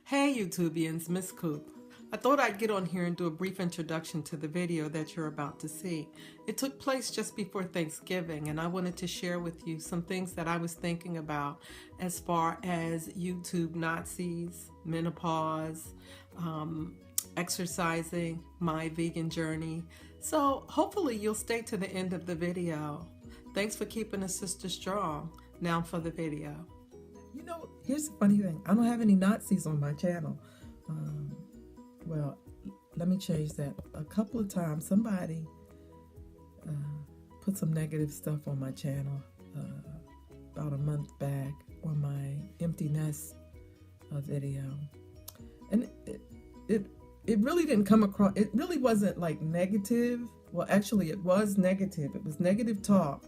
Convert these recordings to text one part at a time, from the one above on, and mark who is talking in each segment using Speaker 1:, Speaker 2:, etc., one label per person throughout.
Speaker 1: Hey YouTubians, Miss Coop. I thought I'd get on here and do a brief introduction to the video that you're about to see. It took place just before Thanksgiving, and I wanted to share with you some things that I was thinking about as far as YouTube Nazis, menopause, exercising, my vegan journey. So hopefully you'll stay to the end of the video. Thanks for keeping a sister strong. Now for the video.
Speaker 2: You know, here's the funny thing. I don't have any Nazis on my channel. Well, let me change that. A couple of times, somebody put some negative stuff on my channel about a month back on my empty nest video. And it really didn't come across, it really wasn't like negative. Well, actually, it was negative. It was negative talk.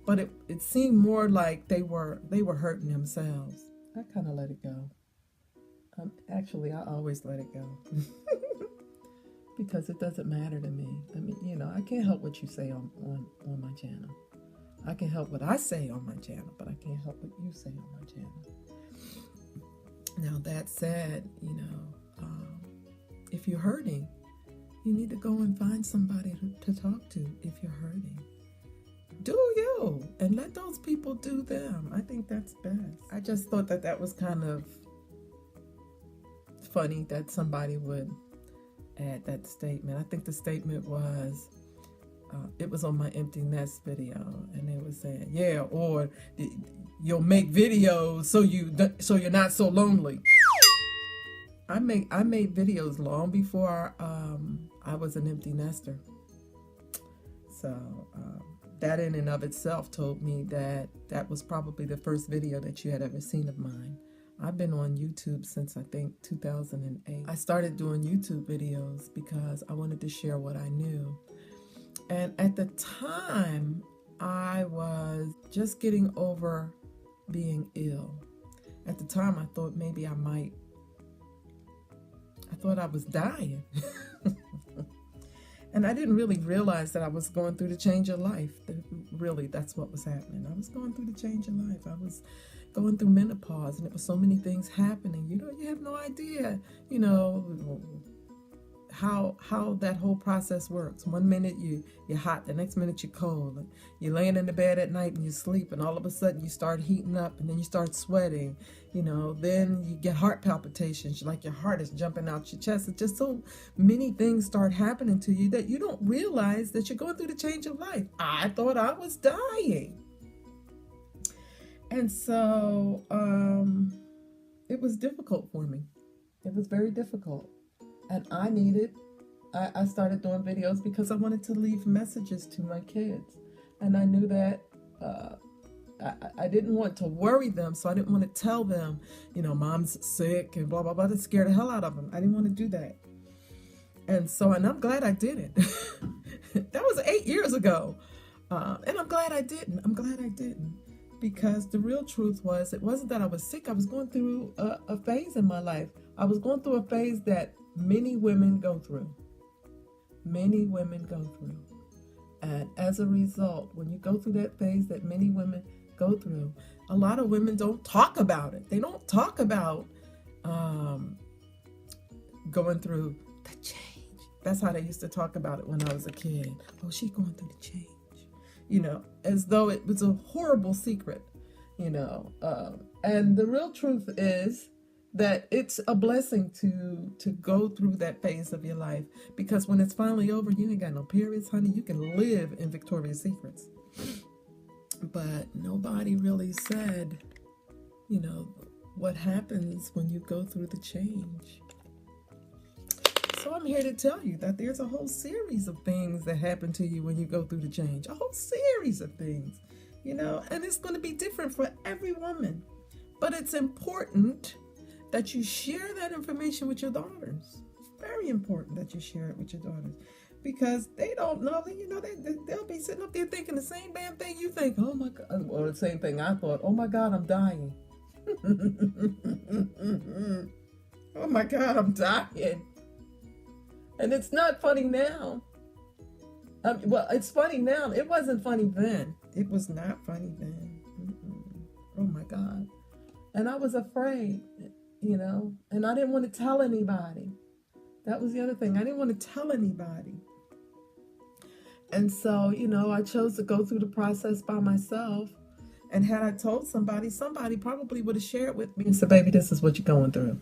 Speaker 2: But it seemed more like they were hurting themselves. I kind of let it go. Actually, I always let it go. Because it doesn't matter to me. I mean, you know, I can't help what you say on my channel. I can help what I say on my channel, but I can't help what you say on my channel. Now, that said, you know, if you're hurting, you need to go and find somebody to talk to if you're hurting. Do you, and let those people do them. I think that's best. I just thought that was kind of funny that somebody would add that statement. I think the statement was, it was on my empty nest video, and they were saying, yeah, or you'll make videos so you're not so lonely. I made videos long before I was an empty nester. So that in and of itself told me that was probably the first video that you had ever seen of mine. I've been on YouTube since I think 2008. I started doing YouTube videos because I wanted to share what I knew. And at the time, I was just getting over being ill. At the time, I thought maybe I thought I was dying. And I didn't really realize that I was going through the change of life. Really, that's what was happening. I was going through the change of life. I was going through menopause, and it was so many things happening. You know, you have no idea, you know, how that whole process works. One minute you're hot, the next minute you're cold. And you're laying in the bed at night and you sleep, and all of a sudden you start heating up, and then you start sweating. You know, then you get heart palpitations, like your heart is jumping out your chest. It's just so many things start happening to you that you don't realize that you're going through the change of life. I thought I was dying. And so it was difficult for me. It was very difficult. And I started doing videos because I wanted to leave messages to my kids. And I knew that I didn't want to worry them, so I didn't want to tell them, you know, mom's sick and blah, blah, blah. That scared the hell out of them. I didn't want to do that. And I'm glad I didn't. That was 8 years ago. And I'm glad I didn't. I'm glad I didn't. Because the real truth was, it wasn't that I was sick. I was going through a phase in my life. I was going through a phase that many women go through. Many women go through. And as a result, when you go through that phase that many women go through, a lot of women don't talk about it. They don't talk about going through the change. That's how they used to talk about it when I was a kid. Oh, she's going through the change. You know, as though it was a horrible secret, you know. And the real truth is that it's a blessing to go through that phase of your life, because when it's finally over, you ain't got no periods, honey. You can live in Victoria's Secrets. But nobody really said, you know, what happens when you go through the change. So I'm here to tell you that there's a whole series of things that happen to you when you go through the change. A whole series of things, you know, and it's going to be different for every woman. But it's important that you share that information with your daughters. Very important that you share it with your daughters, because they don't know, you know, they'll be sitting up there thinking the same damn thing you think. Oh my God, or the same thing I thought. Oh my God, I'm dying. Oh my God, I'm dying. And it's not funny now. Well, it's funny now. It wasn't funny then. It was not funny then. Oh my God. And I was afraid, you know, And I didn't want to tell anybody. That was the other thing. I didn't want to tell anybody. And so, I chose to go through the process by myself. And had I told somebody probably would have shared with me and said, baby, this is what you're going through.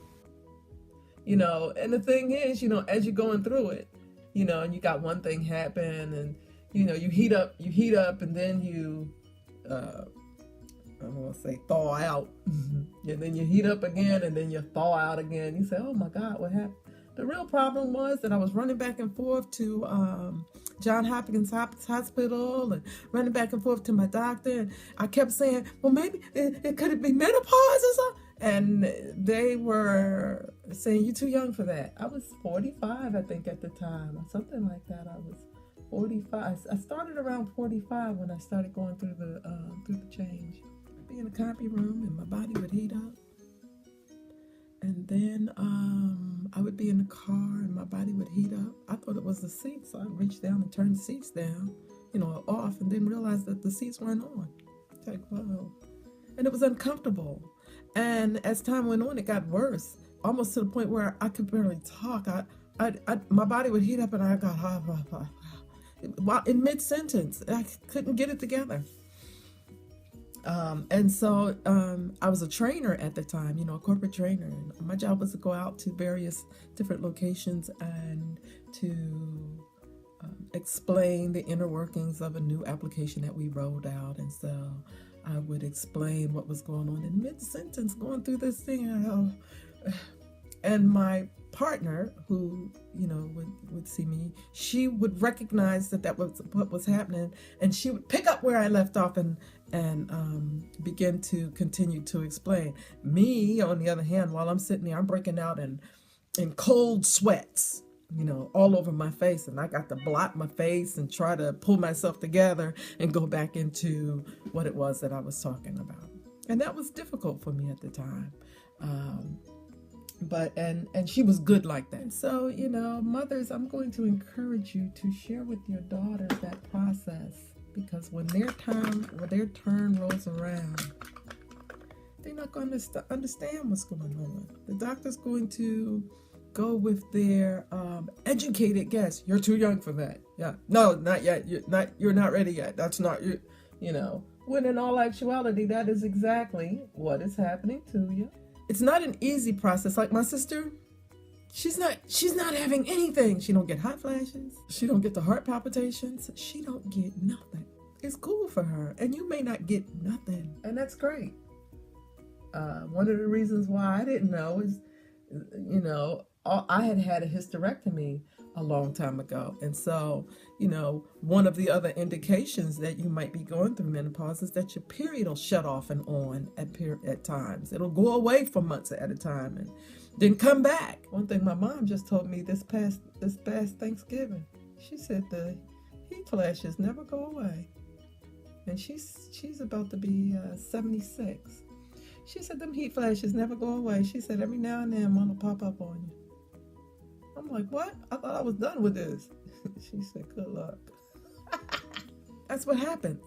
Speaker 2: And the thing is, as you're going through it, and you got one thing happen and, you heat up and then you, I don't want to say thaw out. And then you heat up again and then you thaw out again. You say, oh my God, what happened? The real problem was that I was running back and forth to Johns Hopkins Hospital and running back and forth to my doctor. And I kept saying, well, maybe it could be menopause or something. And they were saying, you're too young for that. I was 45, I think, at the time, or something like that. I was 45. I started around 45 when I started going through the change. I'd be in the copy room and my body would heat up. And then I would be in the car and my body would heat up. I thought it was the seats, so I'd reach down and turn the seats down, off, and then realize that the seats weren't on. It's like, whoa. And it was uncomfortable. And as time went on, it got worse, almost to the point where I could barely talk. My body would heat up and I got in mid-sentence. I couldn't get it together. And so I was a trainer at the time, a corporate trainer. And my job was to go out to various different locations and to explain the inner workings of a new application that we rolled out. And so I would explain what was going on in mid-sentence, going through this thing. And my partner, who, would see me, she would recognize that was what was happening. And she would pick up where I left off and begin to continue to explain. Me, on the other hand, while I'm sitting there, I'm breaking out in cold sweats, all over my face. And I got to blot my face and try to pull myself together and go back into what it was that I was talking about. And that was difficult for me at the time. But she was good like that. So, mothers, I'm going to encourage you to share with your daughters that process, because when their turn rolls around, they're not going to understand what's going on. The doctor's going to go with their educated guess. You're too young for that. Yeah, no, not yet. You're not ready yet. That's not you. When in all actuality, that is exactly what is happening to you. It's not an easy process. Like my sister, she's not having anything. She don't get hot flashes. She don't get the heart palpitations. She don't get nothing. It's cool for her. And you may not get nothing. And that's great. One of the reasons why I didn't know is, I had a hysterectomy a long time ago. And so, one of the other indications that you might be going through menopause is that your period will shut off and on at times. It'll go away for months at a time and then come back. One thing my mom just told me this past Thanksgiving, she said the heat flashes never go away. And she's about to be 76. She said them heat flashes never go away. She said every now and then one will pop up on you. I'm like, what? I thought I was done with this. She said, good luck. That's what happens,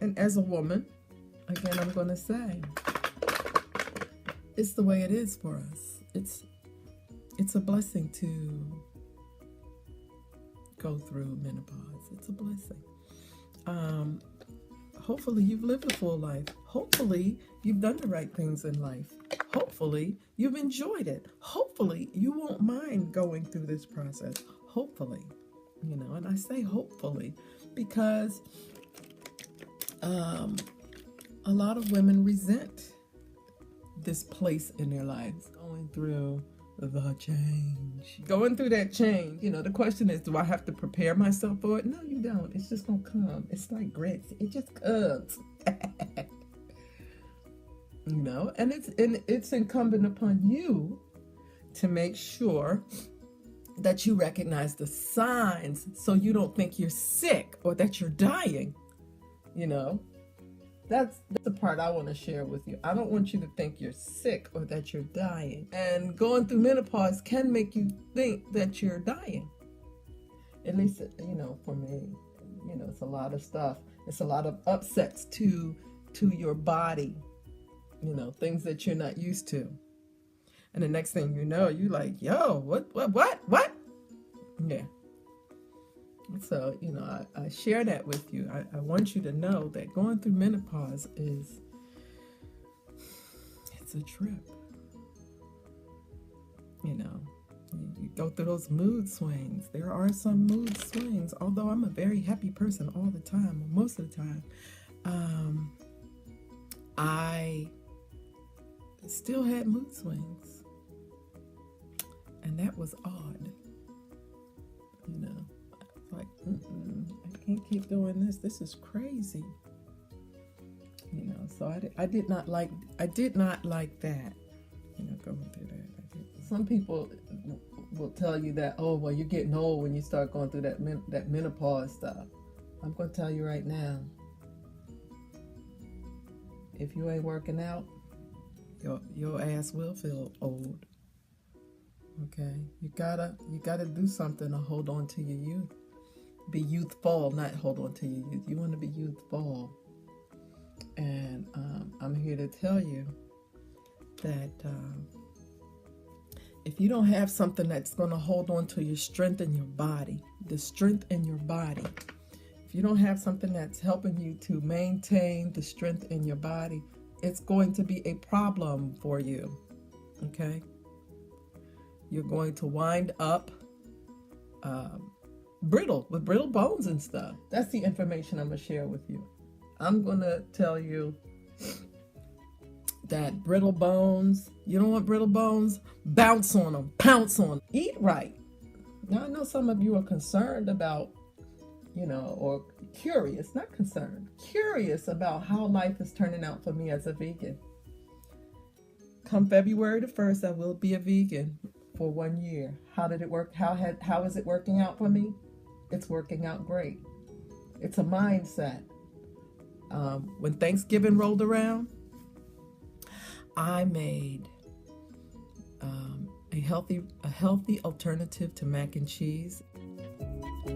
Speaker 2: And as a woman, again, I'm going to say, it's the way it is for us. It's a blessing to go through menopause. It's a blessing. Hopefully you've lived a full life. Hopefully you've done the right things in life. Hopefully you've enjoyed it. Hopefully you won't mind going through this process. Hopefully, and I say hopefully because a lot of women resent this place in their lives, going through the change. Going through that change, the question is, do I have to prepare myself for it? No, you don't. It's just gonna come. It's like grits. It just comes. And it's incumbent upon you to make sure that you recognize the signs so you don't think you're sick or that you're dying. That's the part I want to share with you. I don't want you to think you're sick or that you're dying. And going through menopause can make you think that you're dying. At least, for me, it's a lot of stuff. It's a lot of upsets to your body, you know, things that you're not used to. And the next thing you know, you like, yo, what? Yeah. So, you know, I share that with you. I want you to know that going through menopause it's a trip. You know, you go through those mood swings. There are some mood swings, although I'm a very happy person all the time, or most of the time. I still had mood swings, and that was odd. You know, like, I can't keep doing this. This is crazy. You know, so I did not like that. You know, going through that. Some people will tell you that, oh, well, you're getting old when you start going through that menopause stuff. I'm going to tell you right now, if you ain't working out, your ass will feel old. Okay, you gotta do something to hold on to your youth. Be youthful, not hold on to your youth. You want to be youthful. And I'm here to tell you that if you don't have something that's going to hold on to your strength in your body, the strength in your body, if you don't have something that's helping you to maintain the strength in your body, it's going to be a problem for you. Okay? You're going to wind up brittle, with brittle bones and stuff. That's the information I'm going to share with you. I'm going to tell you that brittle bones, you don't want brittle bones? Bounce on them, pounce on them. Eat right. Now, I know some of you are concerned about, you know, or curious, not concerned, curious about how life is turning out for me as a vegan. Come February the 1st, I will be a vegan for 1 year. How did it work? How is it working out for me? It's working out great. It's a mindset. When Thanksgiving rolled around, I made a healthy alternative to mac and cheese. It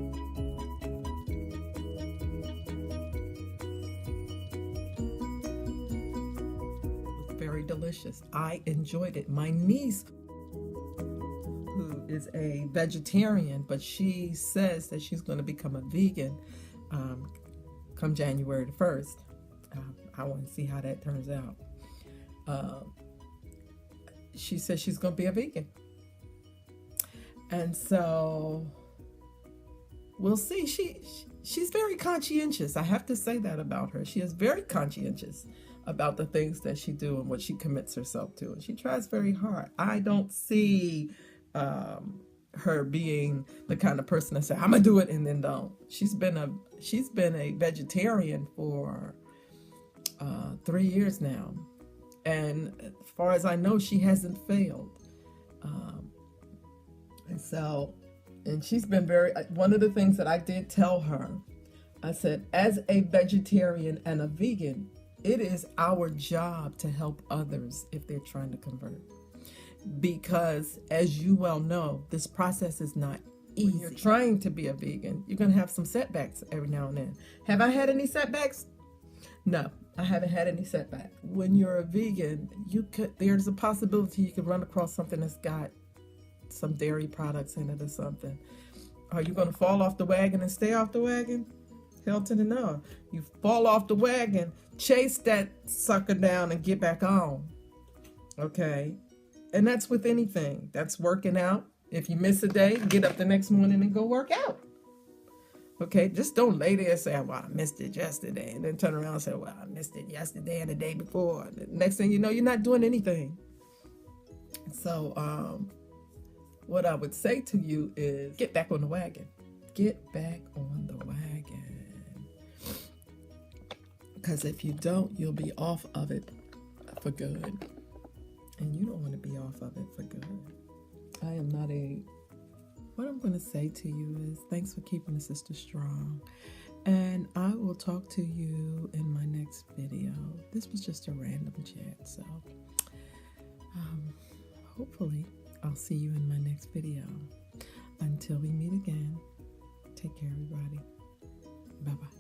Speaker 2: was very delicious. I enjoyed it. My niece, who is a vegetarian, but she says that she's going to become a vegan come January the 1st. I want to see how that turns out. She says she's going to be a vegan. And so we'll see. She's very conscientious. I have to say that about her. She is very conscientious about the things that she do and what she commits herself to. And she tries very hard. I don't see her being the kind of person that say, I'm going to do it and then don't. She's been a vegetarian for 3 years now. And as far as I know, she hasn't failed. And she's been one of the things that I did tell her, I said, as a vegetarian and a vegan, it is our job to help others if they're trying to convert. Because as you well know, this process is not easy. When you're trying to be a vegan, you're going to have some setbacks every now and then. Have I had any setbacks? No. I haven't had any setback. When you're a vegan, there's a possibility you could run across something that's got some dairy products in it or something. Are you going to fall off the wagon and stay off the wagon? Hell to the no. You fall off the wagon, chase that sucker down and get back on. Okay? And that's with anything. That's working out. If you miss a day, get up the next morning and go work out. Okay, just don't lay there and say, well, I missed it yesterday. And then turn around and say, well, I missed it yesterday and the day before. The next thing you know, you're not doing anything. So what I would say to you is get back on the wagon. Get back on the wagon. Because if you don't, you'll be off of it for good. And you don't want to be off of it for good. I am not What I'm going to say to you is thanks for keeping the sister strong. And I will talk to you in my next video. This was just a random chat. So hopefully I'll see you in my next video. Until we meet again, take care, everybody. Bye-bye.